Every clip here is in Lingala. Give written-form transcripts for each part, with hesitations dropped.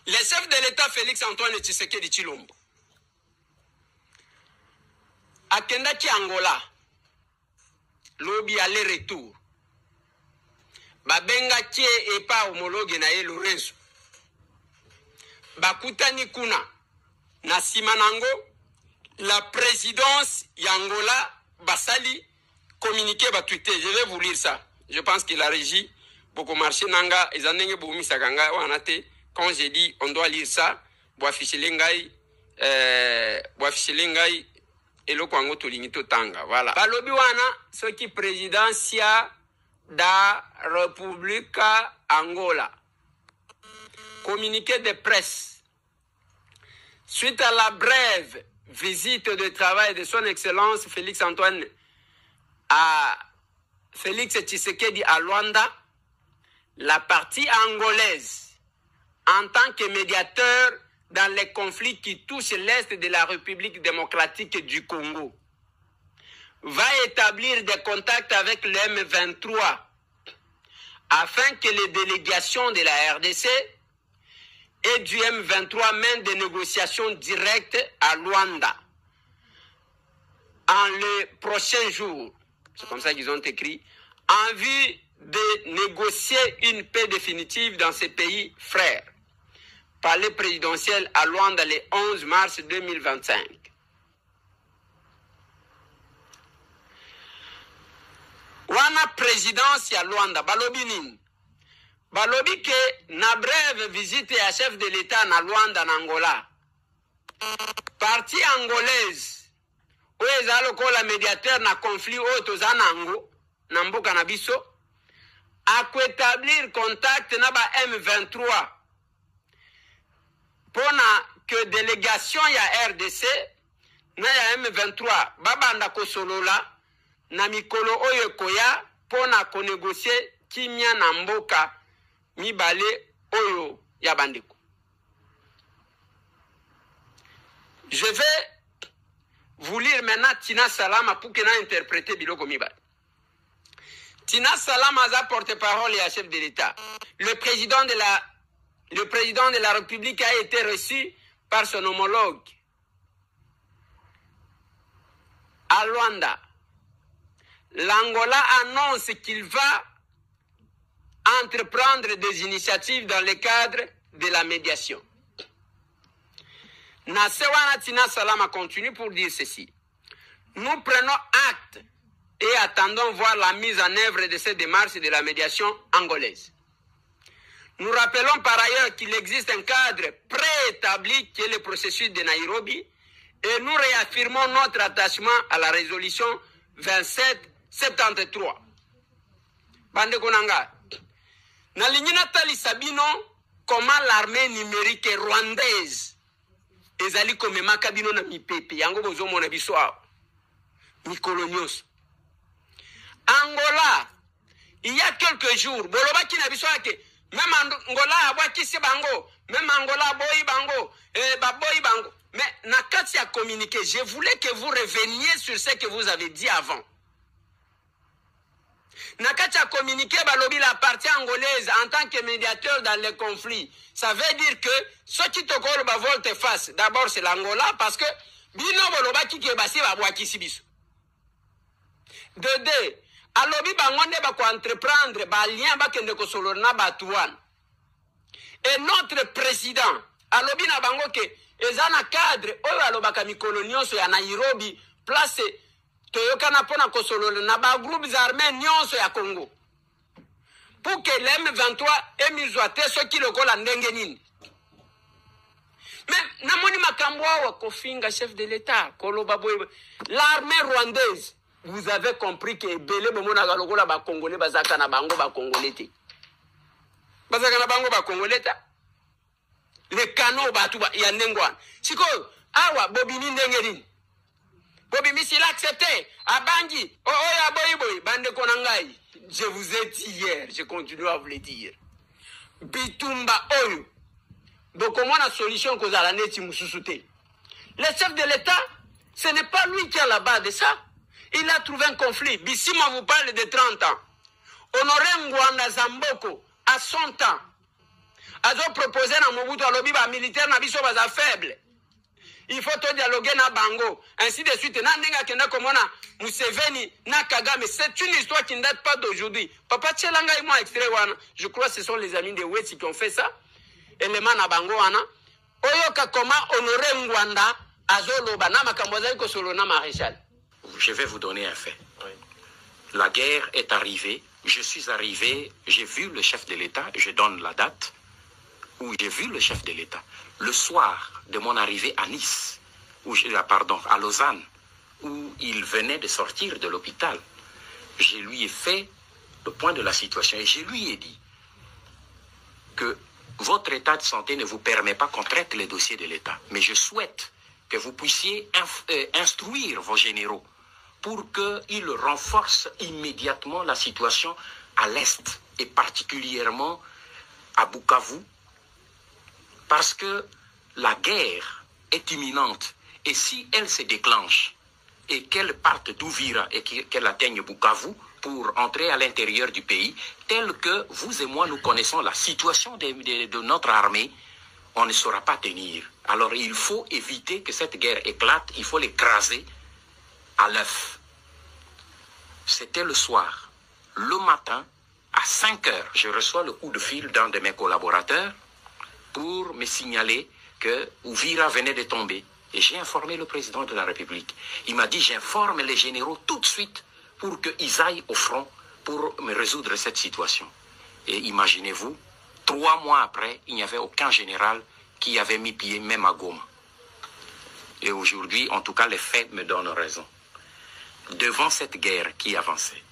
Le chef de l'État Félix Antoine Tshisekedi Tshilombo akendaki Angola lobi aller-retour babengaki epa homologue na ye Lorenzo bakutani kuna na nsima nango la présidence y'Angola basali communiqué batwité. Je vais vous lire ça. Je pense que la régie beaucoup marché nanga ezandenge boumi sakanga wanate. Quand j'ai dit on doit lire ça, boafficher ngai eloko yango tolingi totanga. Voilà. Balobi wana soki présidencia da République Angola. Communiqué de presse. Suite à la brève visite de travail de son Excellence Félix Antoine à Félix Tshisekedi à Luanda, la partie angolaise, en tant que médiateur dans les conflits qui touchent l'Est de la République démocratique du Congo, va établir des contacts avec le M23 afin que les délégations de la RDC et du M23 mènent des négociations directes à Luanda en les prochains jours. C'est comme ça qu'ils ont écrit, en vue de négocier une paix définitive dans ces pays frères. Palais présidentiel à Luanda le 11 mars 2025. Wana présidence à Luanda, balobi nini? Balobi ke na brève visite à chef de l'État na Luanda na Angola. Partie angolaise, oyo eza lokola médiateur na conflit oyo toza nango, na mboka na biso, akoétablir contact na ba M23 pona que délégation ya RDC na ya M23 babanda kosolola na mikolo oyo koya pona konégocier kimia na mboka mibale oyo ya bandeko. Je vais vous lire maintenant Tina Salama pour que n'a interprété biloko mibale. Tina Salama a porte-parole et chef de l'État. Le président de la République a été reçu par son homologue à Luanda. L'Angola annonce qu'il va entreprendre des initiatives dans le cadre de la médiation. Nasewana Tina Salama continue pour dire ceci. Nous prenons acte et attendons voir la mise en œuvre de ces démarches de la médiation angolaise. Nous rappelons par ailleurs qu'il existe un cadre préétabli qui est le processus de Nairobi et nous réaffirmons notre attachement à la résolution 2773. Bande Konanga. Nalingina Tali Sabino, comment l'armée numérique rwandaise ezali komema kabino na mipepe yango bozo mona biswa mi colonios. Angola, il y a quelques jours, boloba ki na biswa ke même Angola abwaki si bango, même Angola boyi bango, baboyi bango. Mais nakati a communiqué, je voulais que vous reveniez sur ce que vous avez dit avant. Nakati a communiqué balobi la partie angolaise en tant que médiateur dans les conflits. Ça veut dire que ceux qui te collent ba volte face, d'abord c'est l'Angola parce que bino boloba ki ke basi ba bwaki sibiso. De deux, alobi bangonde ba ko entreprendre ba lien ba kende ko solona ba tuan. Et notre président alobi na bango ke ezana cadre oyo alobaka mikolo nyonso ya Nairobi place toyokana pona kosolola na ba groupes armés nyonso ya Congo. Pour que l'M23 emizwate soki lokola ndenge nini. Mais namoni makambo wa kofinga chef de l'État koloba boye l'armée rwandaise. Vous avez compris que belé bomona lokola ba congolais bazaka na bango ba congolais te. Bazaka na bango ba congolais ta. Les canaux batu ba ya ndengwa. Siko awa bobini ndenge nini. Bobi Missila accepté. Abangi. Oh, ya boy. Bande konangai. Je vous ai dit hier. Je continue à vous le dire. Bitumba oyo. Donc, comment la solution que vous allez mususute? Le chef de l'État, ce n'est pas lui qui est à la base de ça. Il a trouvé un conflit. Bissima vous parle de 30 ans. Honoré Ngwanda Zamboko, à 100 ans. azo proposer na Mobutu alobi ba militaire na biso baza faible. Il faut to dialoguer na bango, ainsi de suite. Na ndenge akenda komona Museveni na Kagame, c'est une histoire qui ne date pas d'aujourd'hui. Papa Tchelanga et moi extrait wana, je crois que ce sont les amis de Wetsi qui ont fait ça. Élément na bango wana. Oyoka comment honorer Ngwanda azoloba na makambo za ko solo na maréchal. Je vais vous donner un fait. Oui. La guerre est arrivée, je suis arrivé, j'ai vu le chef de l'État, je donne la date où j'ai vu le chef de l'État. Le soir de mon arrivée à Nice, à Lausanne, où il venait de sortir de l'hôpital, je lui ai fait le point de la situation et je lui ai dit que votre état de santé ne vous permet pas qu'on traite les dossiers de l'État. Mais je souhaite que vous puissiez instruire vos généraux pour qu'ils renforcent immédiatement la situation à l'Est et particulièrement à Bukavu, parce que la guerre est imminente et si elle se déclenche et qu'elle parte d'Ouvira et qu'elle atteigne Bukavu pour entrer à l'intérieur du pays, tel que vous et moi nous connaissons la situation de notre armée, on ne saura pas tenir. Alors il faut éviter que cette guerre éclate, il faut l'écraser à l'œuf. C'était le soir. Le matin, à 5 heures, je reçois le coup de fil d'un de mes collaborateurs pour me signaler que Ouvira venait de tomber. Et j'ai informé le président de la République. Il m'a dit, j'informe les généraux tout de suite pour qu'ils aillent au front pour me résoudre cette situation. Et imaginez-vous, 3 mois après, il n'y avait aucun général qui avait mis pied même à Goma. Et aujourd'hui, en tout cas, les faits me donnent raison. Devant cette guerre qui avançait,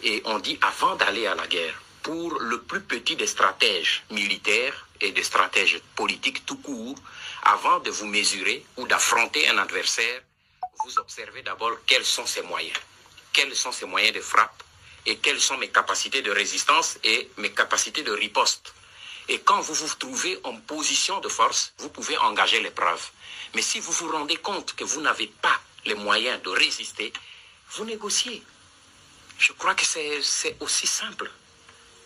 et on dit avant d'aller à la guerre, pour le plus petit des stratèges militaires et des stratèges politiques tout court, avant de vous mesurer ou d'affronter un adversaire, vous observez d'abord quels sont ses moyens. Quels sont ses moyens de frappe et quelles sont mes capacités de résistance et mes capacités de riposte. Et quand vous vous trouvez en position de force, vous pouvez engager l'épreuve. Mais si vous vous rendez compte que vous n'avez pas les moyens de résister, vous négociez. Je crois que c'est aussi simple.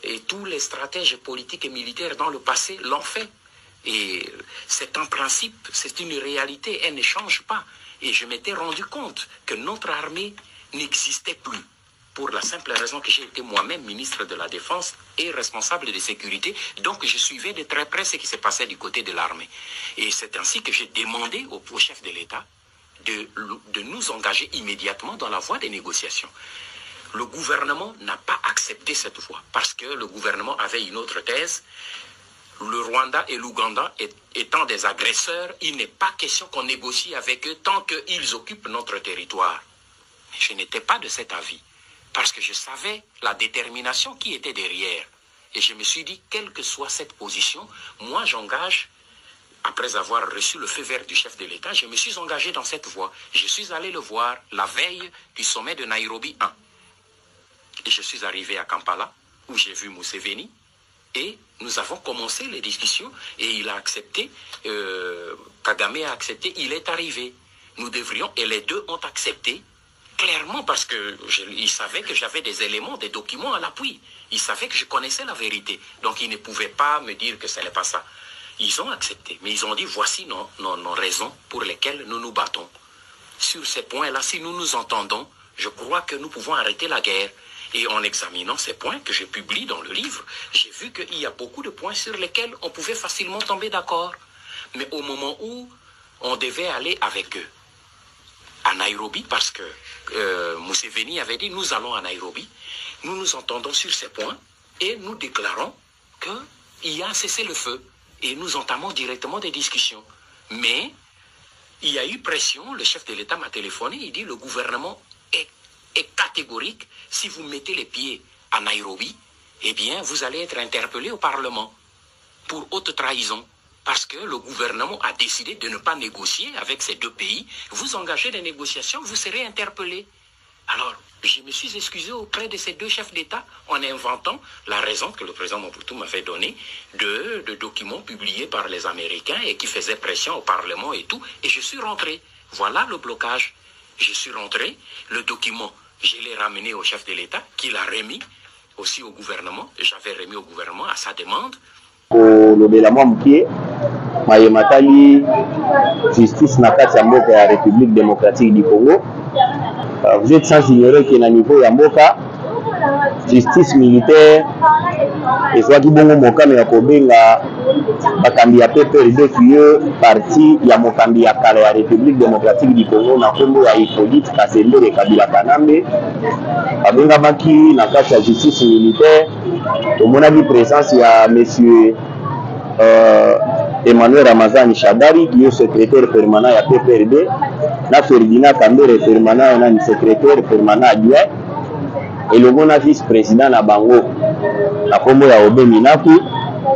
Et tous les stratèges politiques et militaires dans le passé l'ont fait. Et c'est un principe, c'est une réalité, elle ne change pas. Et je m'étais rendu compte que notre armée n'existait plus. Pour la simple raison que j'ai été moi-même ministre de la Défense et responsable de sécurité. Donc je suivais de très près ce qui se passait du côté de l'armée. Et c'est ainsi que j'ai demandé au chef de l'État de nous engager immédiatement dans la voie des négociations. Le gouvernement n'a pas accepté cette voie parce que le gouvernement avait une autre thèse. Le Rwanda et l'Ouganda étant des agresseurs, il n'est pas question qu'on négocie avec eux tant qu'ils occupent notre territoire. Mais je n'étais pas de cet avis parce que je savais la détermination qui était derrière. Et je me suis dit, quelle que soit cette position, moi j'engage, après avoir reçu le feu vert du chef de l'État, je me suis engagé dans cette voie. Je suis allé le voir la veille du sommet de Nairobi 1. Et je suis arrivé à Kampala, où j'ai vu Museveni, et nous avons commencé les discussions, et il a accepté, Kagame a accepté, il est arrivé. Nous devrions, et les deux ont accepté, clairement, parce qu'ils savaient que j'avais des éléments, des documents à l'appui. Ils savaient que je connaissais la vérité. Donc ils ne pouvaient pas me dire que ce n'est pas ça. Ils ont accepté, mais ils ont dit, voici nos raisons pour lesquelles nous nous battons. Sur ces points-là, si nous nous entendons, je crois que nous pouvons arrêter la guerre. Et en examinant ces points que je publie dans le livre, j'ai vu qu'il y a beaucoup de points sur lesquels on pouvait facilement tomber d'accord. Mais au moment où on devait aller avec eux à Nairobi, parce que Museveni avait dit, nous allons à Nairobi, nous nous entendons sur ces points et nous déclarons qu'il y a un cessez-le-feu. Et nous entamons directement des discussions. Mais il y a eu pression, le chef de l'État m'a téléphoné, il dit, le gouvernement est catégorique, si vous mettez les pieds à Nairobi, eh bien, vous allez être interpellé au Parlement pour haute trahison. Parce que le gouvernement a décidé de ne pas négocier avec ces deux pays. Vous engagez des négociations, vous serez interpellé. Alors, je me suis excusé auprès de ces deux chefs d'État en inventant la raison que le président Mobutu m'avait donnée de documents publiés par les Américains et qui faisaient pression au Parlement et tout. Et je suis rentré. Voilà le blocage. Je suis rentré. Le document, je l'ai ramené au chef de l'État qui l'a remis aussi au gouvernement. J'avais remis au gouvernement à sa demande. kolobela mwa mukie mayematali justice na kati ya mboka ya République démocratique du Congo. Vous êtes sans ignorer que na niveau ya mboka justice militaire ezwaki bongo mokano ya kobenga bakambi ya PPRD kiyo parti ya mokambi ya kala ya République démocratique du Congo na kombo ya Hippolyte Kasembele Kabila Kanambe abengamaki na kati ya justice militaire. Tomonaki présence ya monsieur Emmanuel Ramazani Shadari qui est secrétaire permanent ya PPRD na Ferdinand Kambere permanent na secrétaire permanent adjoint et le mona vice-président na bango na kombo ya Obe Minaku.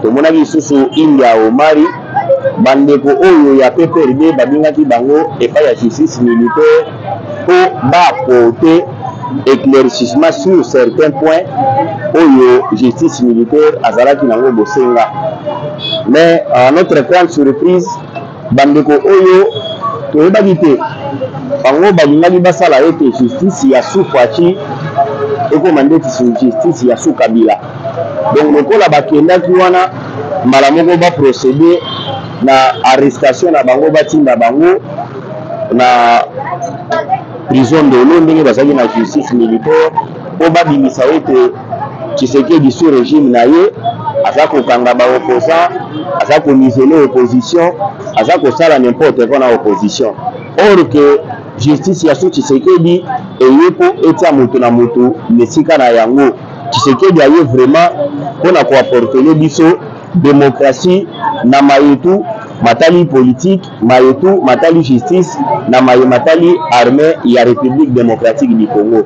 Tomonaki susu India Omari bandeko oyo ya PPRD babingaki bango epai ya justice militaire pour apporter éclaircissement sur certains points oyo justice militaire azalaki nango bosenga. Mais à notre grande surprise bandeko oyo toyebaki te bango balingaki basala ete justice ya Sufachi ekoma ndeti justice ya Sukabila. Donc lokola bakendaki wana mbala moko ba procéder na arrestation na bango batinda bango na prison de l'eau ndenge bazali na justice militaire po babimisa ete Tshisekedi sous régime na ye aza kokanga ba opposant, aza konisele opposition, aza kosala n'importe quoi na opposition. Or que justice ya sous Tshisekedi eyepo etia mutu na mutu mesika na yango. Tshisekedi aye vraiment pona ko apporter biso démocratie na mayetu matali politique, mayetu matali justice na matali armée ya République démocratique du Congo.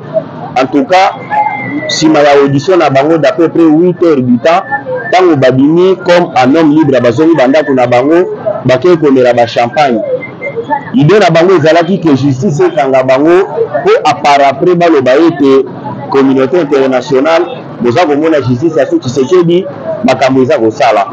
En tout cas, si ma audition na bango d'à peu près 8 heures du temps, tango babini comme un homme libre bazongi banda kuna bango bakay komela ba champagne. Idée na bango ezalaki que justice ekanga bango po apara après baloba ete communauté internationale boza komona justice ya Tshisekedi makambo eza kosala.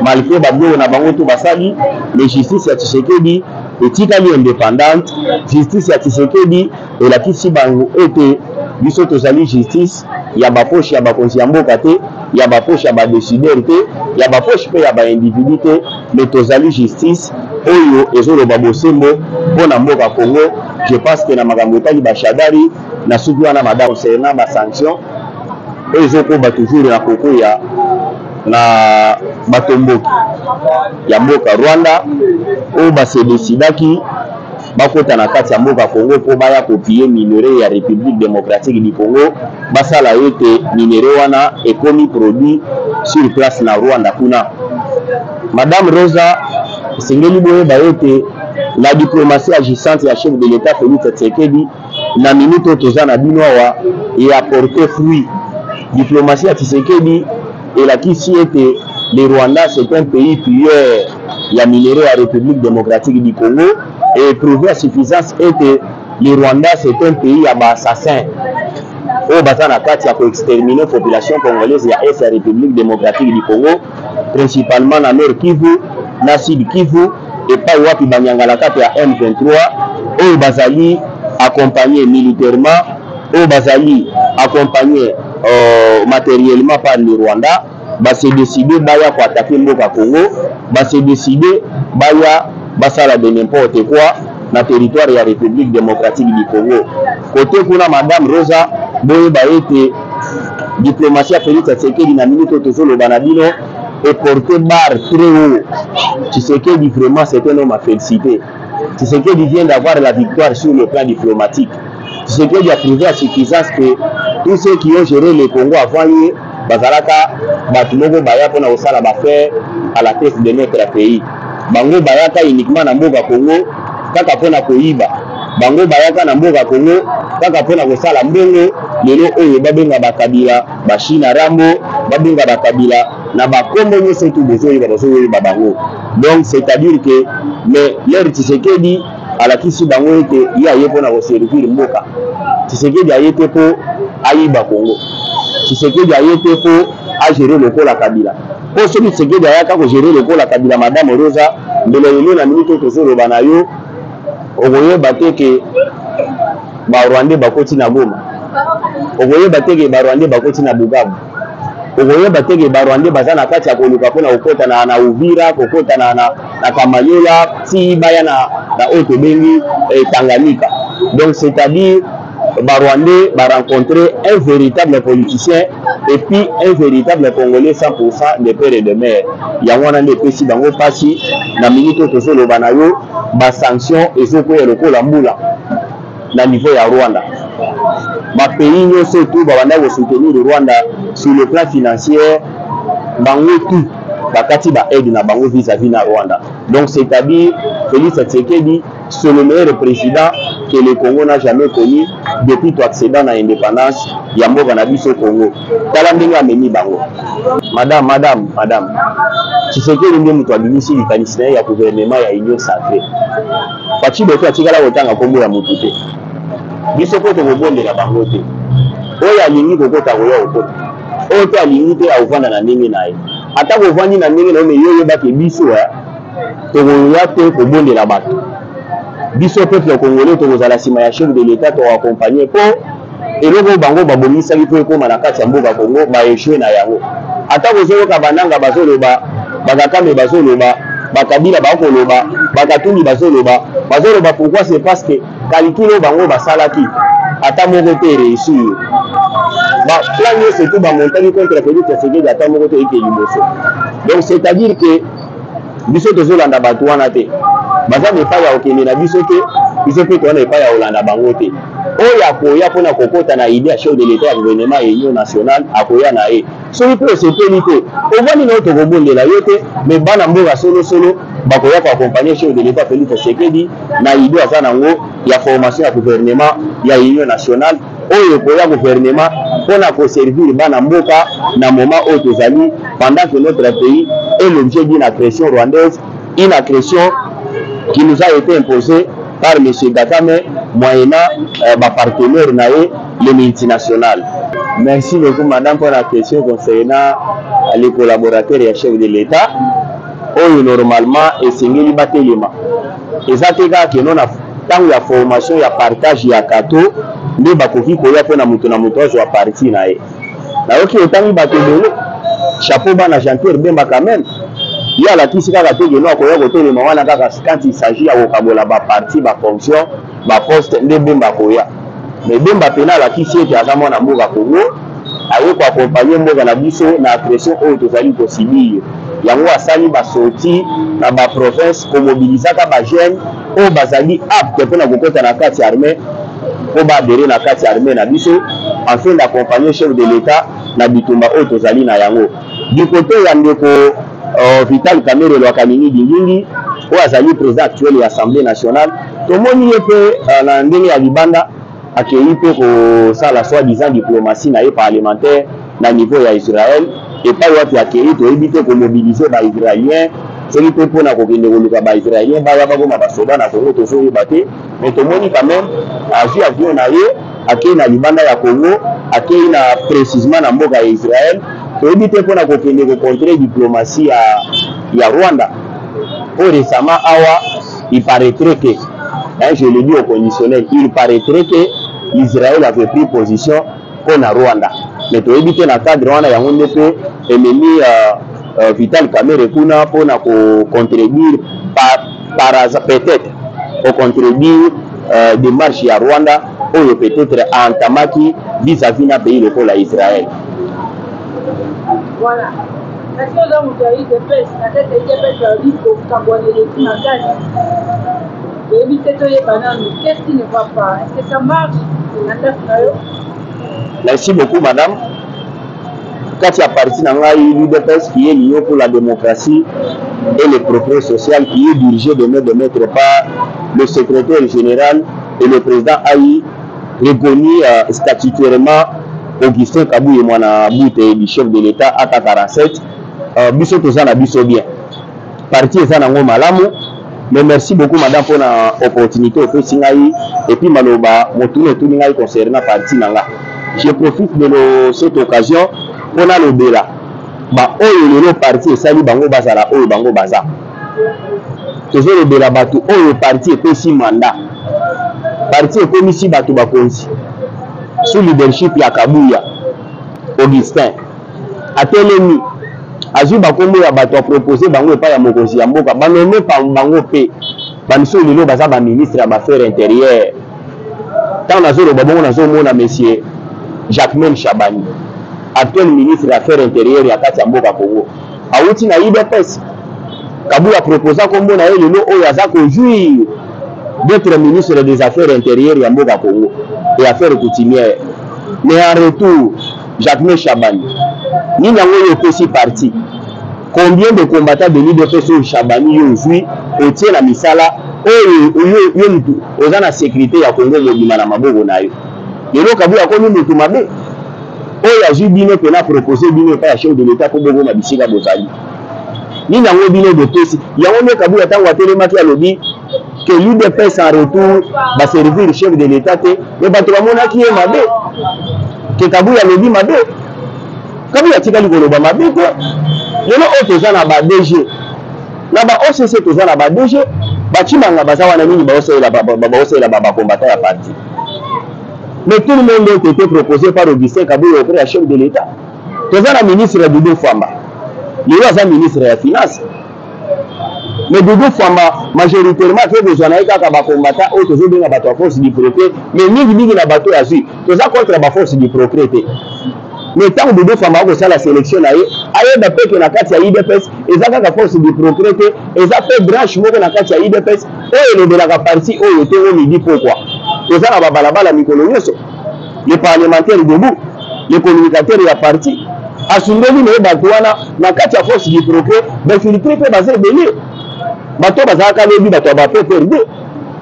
Malgré babio na bango to basali, mais justice ya Tshisekedi etikali indépendante, justice ya Tshisekedi elakisi bango ete biso tozali justice ya bapoche ya bakonzi ya mboka te, ya bapoche ya badécideur te, ya bapoche pe ya baindividu te, mais tozali justice oyo ezoloba bosembo mpona mboka Congo. Je pense que na makambo etali bashadari na suki wana madame concernant ba sanction oyo ezokoba toujours na kokoya na batomboki ya mboka Rwanda oyo basedesidaki bakota na kati ya mboka Congo po baya kopie minere ya République démocratique du Congo basala ete minere wana ekomi produit sur place na Rwanda kuna. Madame Rosa sengeli boyeba ete la diplomatie agissante ya chef de l'État Félix Tshisekedi na minute toza na bino awa et apporter fruit. Diplomatie ya Tshisekedi elakisi ete le Rwanda c'est un pays pilleur ya minéraux à République démocratique du Congo et prouver à suffisance ete le Rwanda c'est un pays à assassin au bazana kati ya ko exterminer population congolaise ya est République démocratique du Congo principalement na Nord Kivu na Sud Kivu et pas wapi banyanga la kati ya M23 au bazali accompagné militairement au bazali accompagné matériellement par le Rwanda. Se décider baya pour attaquer mboka Congo, se décider baya basala de n'importe quoi na territoire ya République démocratique du Congo. Côté kuna madame Rosa boye ba ete diplomatie Félix Tshisekedi na minute tozolo banabino et porter barre très haut. Tshisekedi vraiment c'est un homme à féliciter. Tshisekedi vient d'avoir la victoire sur le plan diplomatique. Tshisekedi a prouvé à suffisance que tous ceux qui ont géré le Congo avant lui bazalaka batu moko baya pona osala bafaire à la tête de notre pays. Bango bayaka uniquement na mboka Congo kaka pona koyiba. Bango bayaka na mboka Congo kaka pona kosala mbongo. Lelo oyo babenga bakabila bashina rambo babenga bakabila na bakombo nyose tu besoin ba bango. Donc c'est-à-dire que mais l'air Tshisekedi alakisi bango ete ya yepona ko servir mboka. Tshisekedi ayete po ayiba Congo. Tshisekedi ayete po a gérer le Kola Kabila. Pour celui de Tshisekedi ayaka ko gérer le Kola Kabila madame Rosa mbele na minute tozolo banayo ogoye bateke ba Rwanda bakoti na Goma. Ogoye bateke ba Rwanda bakoti na Bukavu. okoyeba teke barwande baza na kati ya koluka mpona kokota na Uvira, kokota na Kamanyola, ti baya na oyo tobengi Tanganyika. Donc c'est-à-dire barwandais va rencontrer un véritable politicien et puis un véritable Congolais 100% de père et de mère. Yango nde pesi bango pasi na minute tozoloba na yo ba sanction ezokoya lokola mbula na niveau ya Rwanda. Ma pays nyonso tout babanda ko soutenir le Rwanda sur le plan financier, bango tout bakati ba aide na bango vis-à-vis na Rwanda. Donc c'est-à-dire Félix Tshisekedi c'est le meilleur président que le Congo n'a jamais connu depuis tout accédant à l'indépendance ya mboka na biso Congo. Tala ndenge ameni bango. Madame, Tshisekedi ndiye mutu abimisi likanisi na ya gouvernement ya Union Sacrée. Fachi beto atikala kotanga kombo ya mutu te. Biso ko tokobondela bango te. Oyo alingi kokota koya okota. Oyo te alingi te aovanda na ndenge na ye. Ata kovandi na ndenge na yo meyoyo bake biso tokoya te kobondela bato. Biso peuple congolais tokozala nsima ya chef de l'État toaccompagner po eloko bango babomisaki po ekoma na kati ya mboka Congo baeshue na yango. Ata kozoyoka bananga bazoloba, bakakame bazoloba, bakabila bakoloba, bakatumbi bazoloba pourquoi c'est parce que calcul bango basalaki ata moko te réussir. Ba plan c'est tout bamontaki contre Félix Tshisekedi ata moko te eke liboso. Donc c'est-à-dire que biso tozolanda bato wana te. Baza mepa ya okende na biso te, biso pe toana epa ya olanda bango te. Oyo akoya mpona kokota na idée ya chef de l'État ya gouvernement ya Union nationale akoya na ye. Soki mpe osepeli te, ovandi na tokobondela yo te, me bana mboka solo bakoya koaccompagner chef de l'État Félix Tshisekedi na idée aza nango ya formation ya gouvernement ya Union nationale oyo koya gouvernement mpona koservir bana mboka na moment oyo tozali pendant que notre pays est l'objet d'une agression rwandaise, une agression qui nous a été imposée par M. Kagame moyennant partenaire naé les multinationales. Merci beaucoup madame pour la question concernant les collaborateurs et les chefs de l'État. Oyo normalement esengeli batelema. Ezateka ke non tango ya formation ya partage ya kato nde bakoki koya pona mutu na mutu azwa parti na ye. Na yoki otangi batebele chapeau bana Jean-Pierre Bemba quand même. Il y a la qui s'est gâté de nous à Koya côté de Mawana quand il s'agit à Okabola ba parti ba fonction ba poste de Bemba Koya. Mais Bemba Pena la qui s'est à Zamona Moga Congo a eu pour accompagner Moga na biso na pression au tozali possible. Yango asali ba sorti na ba province ko mobilisaka ba jeune au bazali apte pour na kokota na kati armée pour ba adhérer na kati armée na biso afin d'accompagner chef de l'État na bitumba au tozali na yango. Du côté ya ndeko Vital Kamerhe Lwakamingi Dingingi ou azali président actuel de l'Assemblée nationale tomoni yepe na ndenge ya libanda akei pe ko sala soi-disant diplomatie na parlementaire na niveau ya Israël et pas wapi akei to ebite ko mobiliser ba israélien c'est pe pona ko kende ko luka ba israélien ba ya ba ko mabasoda na Congo to so yebate mais tomoni quand même azu avion na ye akei na libanda ya Congo akei na précisément na mboka ya Israël to ebite pona ko kende ko contrer diplomatie ya Rwanda. Pour récemment awa il paraîtrait que je le dis au conditionnel, il paraîtrait que Israël avait pris position pour la Rwanda. Mais tu évites dans le cadre Rwanda, il y a un peu et Vital Kamerhe Kuna pour contribuer peut-être au contribuer des marches à Rwanda ou peut-être à Antamaki vis-à-vis d'un pays local à Israël. Voilà. Qu'est-ce qui ne va pas? Est-ce que ça marche? Merci beaucoup, madame. Quand il y a parti dans l'UDPS qui est l'Union pour la démocratie et le progrès social, qui est dirigé de maître par le secrétaire général et le président Aïe, reconnu statutairement Augustin Kabou et Mwana Boute, du chef de l'État, ATA 47. Biso tozana biso bien. Parti est en malamu. Mais merci beaucoup madame pour l'opportunité au Singaï et puis maloba motoune tout n'aï concernant parti nanga. Je profite de cette occasion pour le béla. Ba oyo le parti sali bango bazala oyo bango baza. Toujours le béla batu oyo parti est aussi mandat. Parti est comme ici batu bakonzi. Sous leadership ya Kabouya Augustin. atelemi azwi bakombo ya bato apropose bango epai ya mokonzi ya mboka banome bango mpe bamiso lelo baza baministre ya baffaire intérieure ntango nazoloba bongo nazomona monsieur Jacquemaine Chabani actuel ministre ya affaire intérieure ya kati ya mboka Congo awuti na UDPS Kabila proposa kombo na ye lelo oyo aza kojuire d'être ministre des affaires intérieures ya mboka Congo et affaires coutumières mais en retour Jacquemaine Chabani nini yango oyo opesi parti combien de combattants de l'UDPS oyo Chabani yo ozwi otie na misala oyo yo mutu oza na sécurité ya Congo mobima na maboko na yo lelo Kabila akomi mutu mabe oyo azwi bino mpena propose bino epai ya chef de l'état mpo bokoma bisika bozali nini yango bino bopesi yango nde Kabila ntango atelemaki alobi que l'UDPS en retour va servir chef de l'état te me bato bamonaki ye mabe ke Kabila alobi mabe Kabila atikali koloba mabe te lelo oyo toza na ba DG na ba OCC toza na ba DG bacimanga baza wana nini baosalela bakombata ya parti mais tout le monde a été proposé par Augustin Kabila auprès du chef de l'état toza na ministre Doudou Famba lelo aza ministre ya finance mais Doudou Famba majoritairement ke besoin na ye kaka bakombata oyo tozobenga bato ya force du progrès mais mingi na bato azwi toza contre ba force du progrès te mais tant que Doudou Famba akosala sélection na ye ayeba peke na kati ya UDPS eza kaka force du progrès te eza pe branche moko na kati ya UDPS oyo elobelaka parti oyo te oyo midi pourquoi toza na babalabala mikolo nyonso les parlementaires debout les communicateurs ya parti asundeli na ye bato wana na kati ya force du progrès bafiltre mpe baza ebele bato bazalaka lobi bato ya baPPRD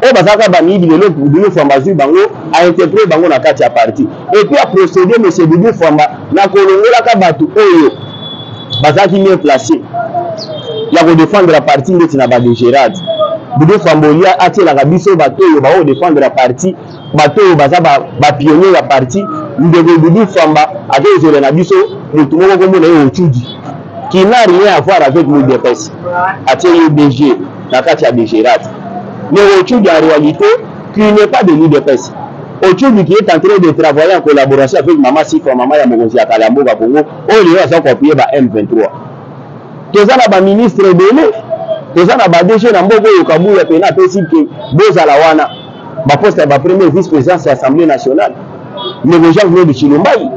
oyo bazalaka bamiyibi lelo Doudou Famba azwi bango ainterprete bango na kati ya parti et puis aprocéder monsieur Doudou Famba na kolongolaka bato oyo bazalaki mieux placé ya kodefendre parti ndeti na badegérade Doudou Famba olia atielaka biso bato oyo baodefendre parti bato oyo baza bapionnier ya parti ndeko Doudou Famba akozela na biso motu moko komona ye Ochudi qui n'a rien à voir avec l'UDPS atie ye DG na kati ya degérade mais Ochudi en réalité qui n'est pas de l'UDPS Ochudi qui est en train de travailler en collaboration avec Mama Sifa Mama ya mokonzi ya kala mboka Congo oyo lelo aza koappuye ba M23 toza na baministre ebele toza na badg na mboka oyo Kabila pena apesi ke bozala wana baposte ya bapremier vice présidence ya assemblée nationale ndeko Jean-Claude Chilombai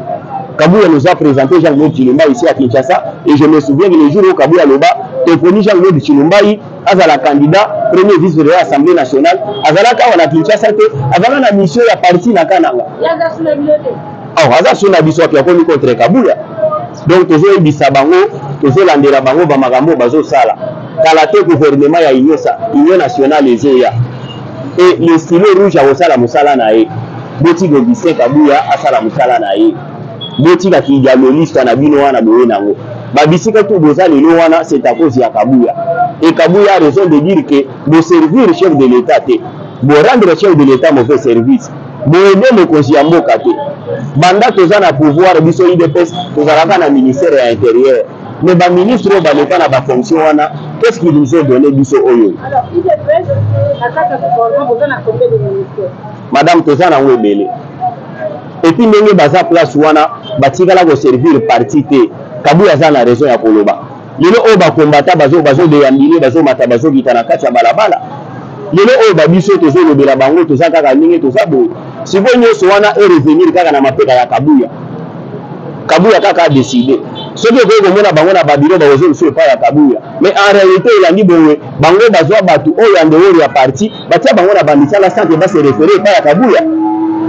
Kabila nous a présenté Jean-Claude Chilombai ici à Kinshasa et je me souviens que le jour où Kabila Loba téléphoné Jean-Claude Chilombai azala candidat premier vice de l'Assemblée nationale azala kawa na Kinshasa te azala na mission ya parti na kananga aza suna biso ya komi contre Kabila donc tozo ebisa bango tozo landela bango ba makambo bazo sala kala te gouvernement ya union nationale ezoya et le stylo rouge a osala musala na ye boti Augustin Kabila asala musala na ye boti ka kidialoliste na bino wana boye nango babisika tout boza lelo wana c'est à cause ya Kabila et Kabila a raison de dire que bo servir chef de l'état te bo rendre chef de l'état mauvais service bo aider le konzi ya mboka te banda toza na pouvoir biso UDPS tozalaka na ministère ya intérieur mais ba ministre ba leka na ba fonction wana qu'est-ce qu'ils nous ont donné biso oyo alors UDPS ataka gouvernement boza na combien de ministères madame toza na webele et puis ndenge baza place wana batikala ko servir parti te Kabila aza na raison ya koloba lelo oyo bakombata bazo deyambile bazo mata bazo kita na kati ya balabala lelo oyo babiso tozolobela bango toza kaka ndenge toza boye sikoyo nyonso wana revenir kaka na mapeka ya Kabila kaka a décidé soki okoki komona bango na babiro baozo biso epai ya Kabila mais en réalité elandi boye bango bazwa bato oyo ya ndewolo ya parti batia bango na bamisala sanke base référé epai ya Kabila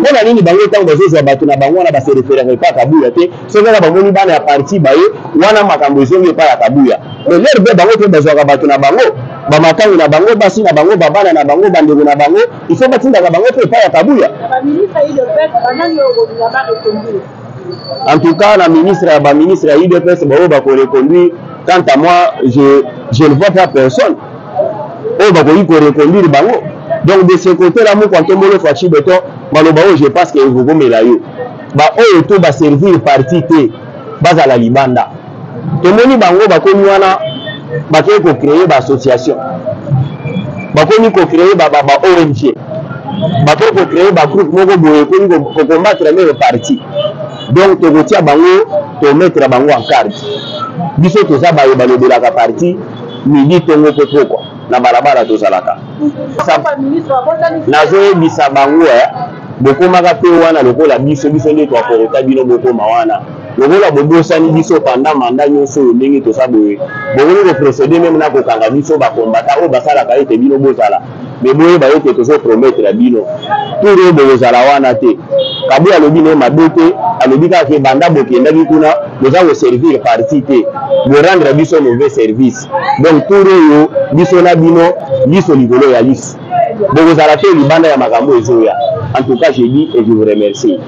mpona nini bango ntango bazozwa bato na bango wana base référé epai ya Kabila te soki kaka bamoni bana ya parti baye wana makambo ezongi epai ya Kabila mais lere mpe bango mpe bazwaka bato na bango bamakangu na bango basi na bango babana na bango bandeko na bango il faut batindaka bango mpe epai ya Kabila en tout cas la ministre ya baministre ya UDPS baoyo bakoreconduire quant à moi je ne vois pas personne oyo bakoki koreconduire bango donc de ce côté là moko antombolo faci beto maloba oyo je pense que evokomela yo baoyo to baservir parti te bazala libanda tomoni bango bakomi wana bakoki kocreye baassociation bakomi kocreye ba ONG bakoki kocreye bagroupe moko boye ekomi kocombattre meme parti donc tokotia bango tomettre bango en carte biso toza baye balobelaka parti midi tongo mpe pokwa na balabala tozalaka nazoyebisa bango bokomaka mpe wana lokola biso nde twakorota bino bokoma wana lokola bobosani biso pendant manda nyonso oyo ndenge toza boye bokoki koprocéder meme na kokanga biso bakombata oyo basalaka ete bino bozala me boyeba ete tozopromettre bino tour oyo bokozala wana te kabu alobi ne mabe te alobi kaka ke banda bokendaki kuna boza koservir parti te borendre biso mauvais service donc tour oyo biso na bino liso likolo ya liso bokozala te libanda ya makambo ezoya. En tout cas, je dis et je vous remercie.